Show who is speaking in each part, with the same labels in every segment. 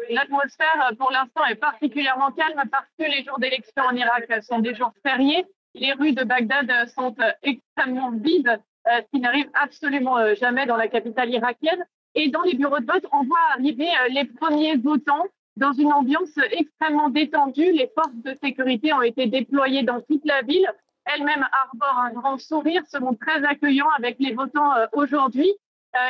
Speaker 1: L'atmosphère, pour l'instant, est particulièrement calme parce que les jours d'élection en Irak sont des jours fériés. Les rues de Bagdad sont extrêmement vides, ce qui n'arrive absolument jamais dans la capitale irakienne. Et dans les bureaux de vote, on voit arriver les premiers votants dans une ambiance extrêmement détendue. Les forces de sécurité ont été déployées dans toute la ville. Elles-mêmes arborent un grand sourire, se montrent très accueillants avec les votants aujourd'hui.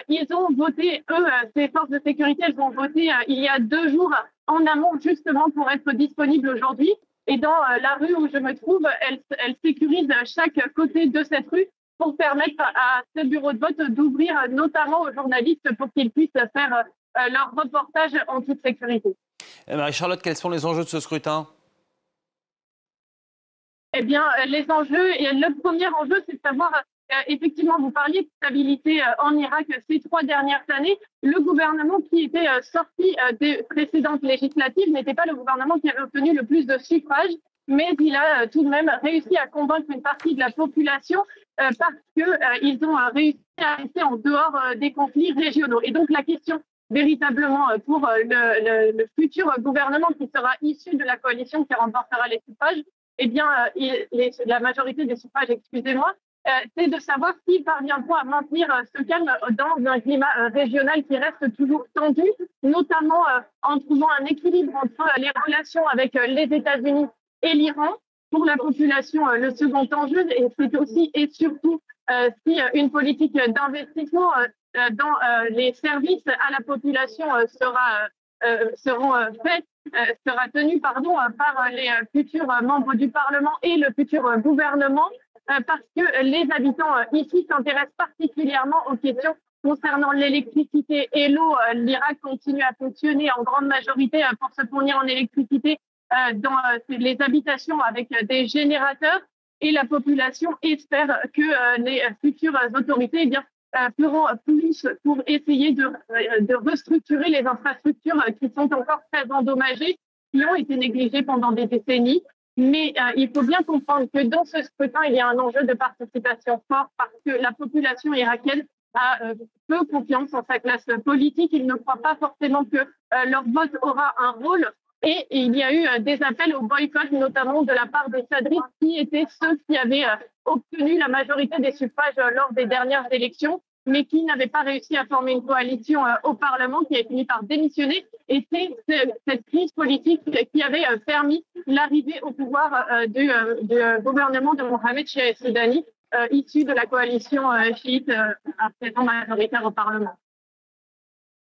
Speaker 1: Ils ont voté, eux, ces forces de sécurité, elles ont voté il y a 2 jours en amont, justement pour être disponibles aujourd'hui. Et dans la rue où je me trouve, elles sécurisent chaque côté de cette rue pour permettre à ce bureau de vote d'ouvrir, notamment aux journalistes, pour qu'ils puissent faire leur reportage en toute sécurité.
Speaker 2: Marie-Charlotte, quels sont les enjeux de ce scrutin?
Speaker 1: Eh bien, les enjeux, et le premier enjeu, c'est de savoir, effectivement, vous parliez de stabilité en Irak ces 3 dernières années. Le gouvernement qui était sorti des précédentes législatives n'était pas le gouvernement qui avait obtenu le plus de suffrages, mais il a tout de même réussi à convaincre une partie de la population parce qu'ils ont réussi à rester en dehors des conflits régionaux. Et donc, la question véritablement pour le futur gouvernement qui sera issu de la coalition qui remportera les suffrages, eh bien, la majorité des suffrages, excusez-moi, c'est de savoir s'ils parviendront à maintenir ce calme dans un climat régional qui reste toujours tendu, notamment en trouvant un équilibre entre les relations avec les États-Unis et l'Iran. Pour la population, le second enjeu, et c'est aussi et surtout si une politique d'investissement dans les services à la population sera tenue par les futurs membres du Parlement et le futur gouvernement, parce que les habitants ici s'intéressent particulièrement aux questions concernant l'électricité et l'eau. L'Irak continue à fonctionner en grande majorité pour se fournir en électricité dans les habitations avec des générateurs, et la population espère que les futures autorités feront plus pour essayer de restructurer les infrastructures qui sont encore très endommagées, qui ont été négligées pendant des décennies. Mais il faut bien comprendre que dans ce scrutin, il y a un enjeu de participation fort parce que la population irakienne a peu confiance en sa classe politique. Ils ne croient pas forcément que leur vote aura un rôle. Et il y a eu des appels au boycott, notamment de la part des sadristes, qui étaient ceux qui avaient obtenu la majorité des suffrages lors des dernières élections, mais qui n'avaient pas réussi à former une coalition au Parlement, qui a fini par démissionner. Et c'est cette crise politique qui avait permis l'arrivée au pouvoir du gouvernement de Mohamed Chehab Soudani, issu de la coalition chiite à présent majoritaire au Parlement.